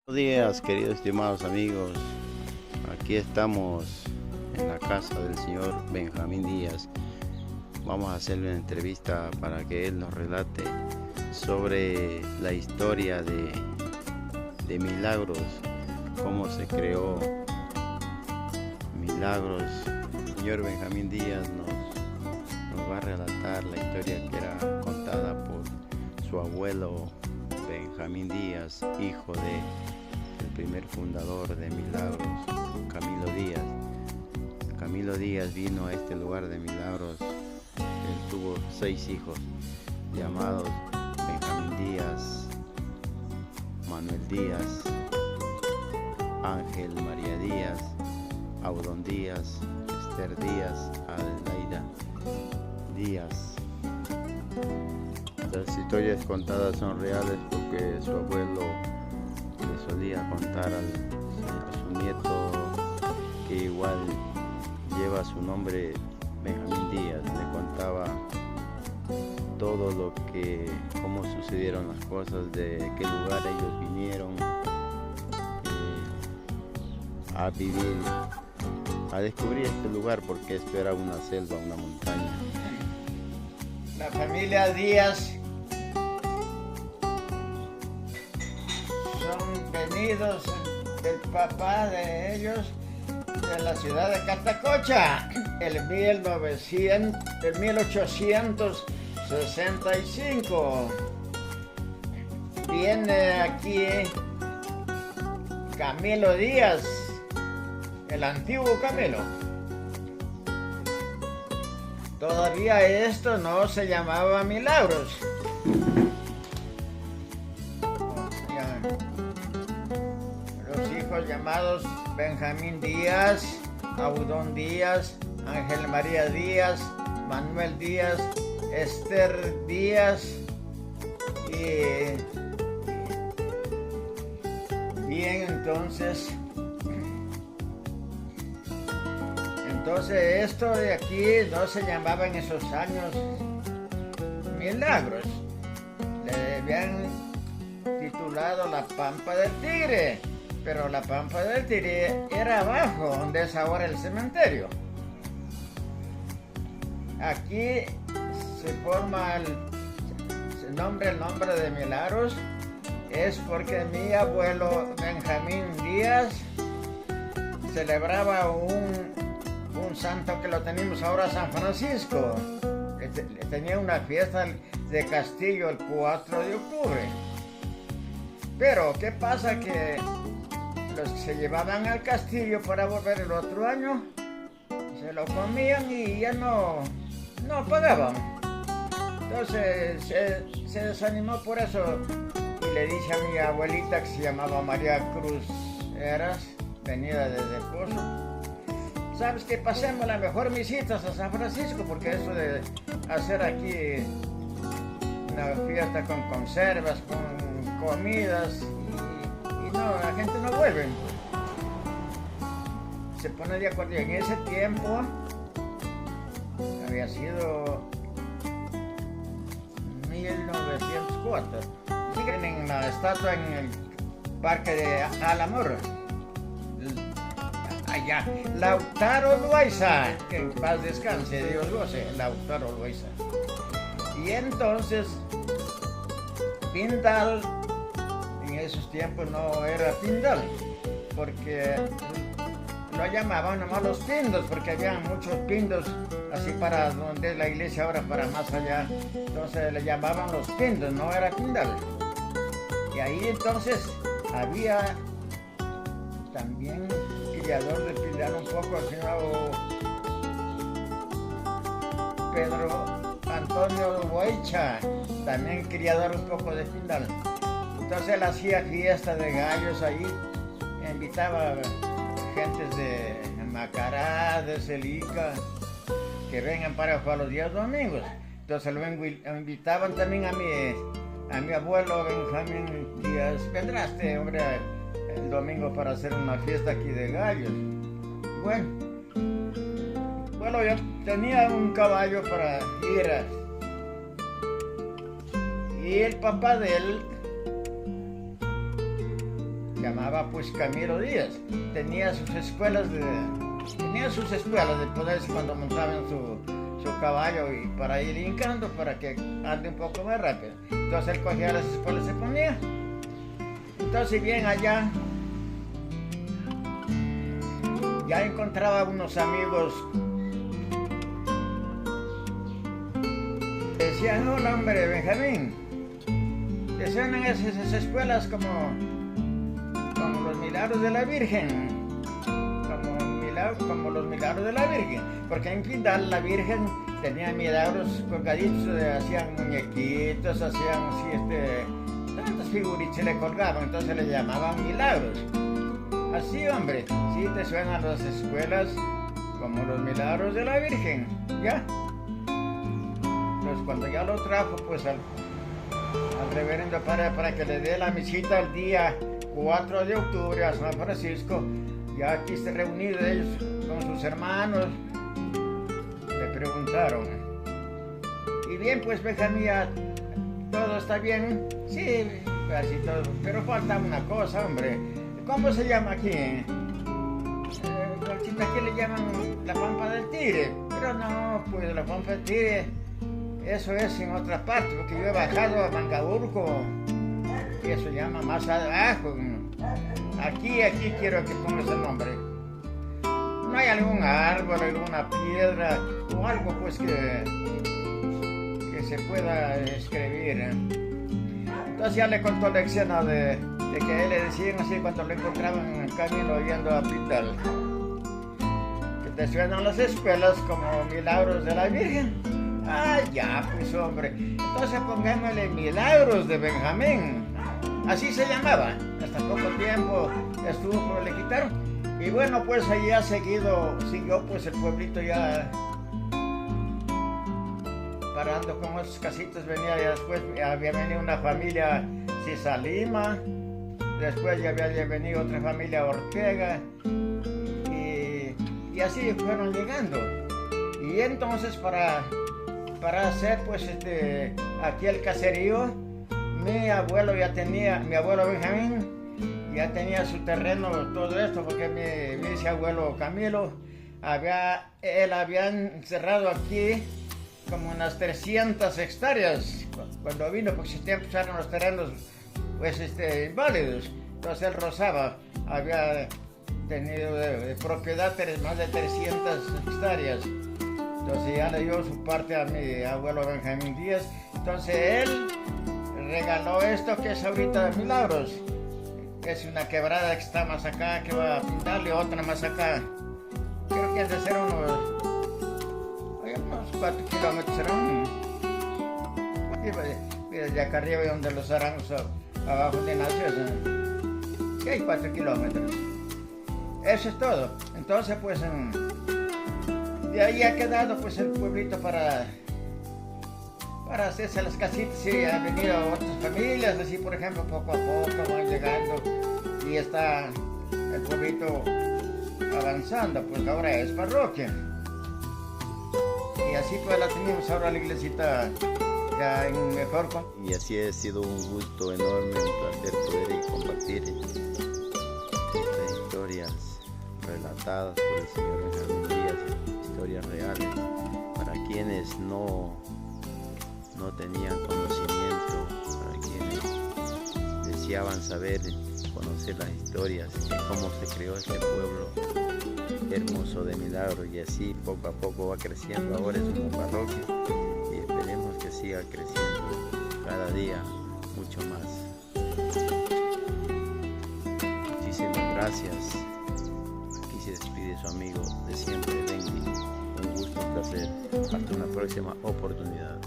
Buenos días, queridos estimados amigos. Aquí estamos en la casa del señor Benjamín Díaz. Vamos a hacerle una entrevista para que él nos relate sobre la historia de Milagros, cómo se creó Milagros. El señor Benjamín Díaz nos va a relatar la historia que era contada por su abuelo Benjamín Díaz, hijo de el primer fundador de Milagros, Camilo Díaz. Camilo Díaz vino a este lugar de Milagros. Él tuvo 6 hijos llamados Benjamín Díaz, Manuel Díaz, Ángel María Díaz, Audón Díaz, Esther Díaz, Adelaida Díaz. Las historias contadas son reales porque su abuelo le solía contar a su nieto, que igual lleva su nombre, Benjamín Díaz. Le contaba todo cómo sucedieron las cosas, de qué lugar ellos vinieron a vivir, a descubrir este lugar, porque esto era una selva, una montaña. La familia Díaz son venidos del papá de ellos de la ciudad de Catacocha, el 1865. Viene aquí Camilo Díaz, el antiguo Camilo. Todavía esto no se llamaba Milagros. Los hijos llamados Benjamín Díaz, Audón Díaz, Ángel María Díaz, Manuel Díaz, Esther Díaz y bien, entonces esto de aquí no se llamaba en esos años Milagros. Le habían titulado La Pampa del Tigre, pero La Pampa del Tigre era abajo, donde es ahora el cementerio. Aquí se forma el nombre de Milagros, es porque mi abuelo Benjamín Díaz celebraba un santo que lo tenemos ahora, San Francisco. Tenía una fiesta de castillo el 4 de octubre. Pero, ¿qué pasa? Que los que se llevaban al castillo para volver el otro año, se lo comían y ya no pagaban. Entonces se desanimó por eso y le dice a mi abuelita, que se llamaba María Cruz Eras, venida desde el Pozo: ¿sabes que pasemos las mejor visitas a San Francisco? Porque eso de hacer aquí una fiesta con conservas, con comidas, y no, la gente no vuelve. Se pone de acuerdo. Y en ese tiempo había sido 1904. Siguen en la estatua en el parque de Alamor. Allá, Lautaro Loaiza, que en paz descanse, Dios goce, Lautaro Loaiza. Y entonces, Pindal, en esos tiempos no era Pindal, porque lo llamaban nomás los pindos, porque había muchos pindos, así para donde es la iglesia ahora, para más allá. Entonces le llamaban los pindos, no era Pindal. Y ahí entonces había también criador de Pindal un poco, el señor Pedro Antonio Boicha, también criador un poco de Pindal. Entonces él hacía fiesta de gallos ahí, invitaba gentes de Macará, de Celica, que vengan para los días domingos. Entonces lo invitaban también a mi abuelo Benjamín Díaz: vendrá este hombre el domingo para hacer una fiesta aquí de gallos. Bueno, yo tenía un caballo para ir y el papá de él, llamaba pues Camilo Díaz. Tenía sus escuelas de poder cuando montaban su caballo y para ir hincando para que ande un poco más rápido. Entonces él cogía las espuelas y se ponía. Entonces bien allá ya encontraba unos amigos. Decían, hola hombre, Benjamín. Te suenan esas espuelas como los milagros de la Virgen. Como los milagros de la Virgen. Porque en Pindal la Virgen tenía milagros colgaditos, hacían muñequitos, hacían así, tantas figuritas le colgaban, entonces le llamaban milagros. Así, hombre, sí te suenan las escuelas como los milagros de la Virgen, ¿ya? Pues cuando ya lo trajo, pues al reverendo padre para que le dé la misita el día 4 de octubre a San Francisco, ya aquí se reunidos ellos con sus hermanos, le preguntaron, y bien pues Benjamín, ¿todo está bien? Sí, casi todo, pero falta una cosa, hombre. ¿Cómo se llama aquí? Aquí le llaman la Pampa del Tigre, pero no, pues la Pampa del Tigre, eso es en otra parte, porque yo he bajado a Mangaburgo, y eso se llama más abajo. Aquí quiero que pongas el nombre. ¿No hay algún árbol, alguna piedra o algo pues que se pueda escribir? Entonces ya le contó la escena de que él le decían así cuando lo encontraban en el camino yendo a Pindal, que te suenan las escuelas como milagros de la Virgen. Ah, ya pues hombre, entonces pongámosle milagros de Benjamín. Así se llamaba. Hasta poco tiempo estuvo, pero le quitaron. Y bueno, pues allí siguió pues el pueblito ya parando con esos casitos. Venía ya después, había venido una familia Cisa Lima, después ya había venido otra familia Ortega, y así fueron llegando. Y entonces para hacer pues aquí el caserío, mi abuelo Benjamín ya tenía su terreno, todo esto, porque mi bisabuelo Camilo él había encerrado aquí como unas 300 hectáreas cuando vino, porque ese tiempo eran los terrenos pues inválidos. Entonces él rozaba, había tenido de propiedad más de 300 hectáreas. Entonces ya le dio su parte a mi abuelo Benjamín Díaz. Entonces él regaló esto que es ahorita de Milagros. Es una quebrada que está más acá, que va a pintarle otra más acá. Creo que es de ser unos 4 kilómetros. Mira, de acá arriba donde los arangos abajo de Nación. Sí, hay 4 kilómetros. Eso es todo. Entonces pues de ahí ha quedado pues el pueblito para hacerse las casitas, y han venido otras familias, así por ejemplo, poco a poco van llegando y está el pueblito avanzando, pues ahora es parroquia. Y así pues la tenemos ahora la iglesita ya en mejor. Y así ha sido un gusto enorme, un placer poder compartir estas historias relatadas por el señor Benjamín Díaz, historias reales, para quienes no tenían conocimiento, para quienes deseaban saber, conocer las historias de cómo se creó este pueblo hermoso de Milagros, y así poco a poco va creciendo. Ahora es una parroquia y esperemos que siga creciendo cada día mucho más. Muchísimas gracias. Aquí se despide su amigo de siempre, Benji. Un gusto, un placer. Hasta una próxima oportunidad.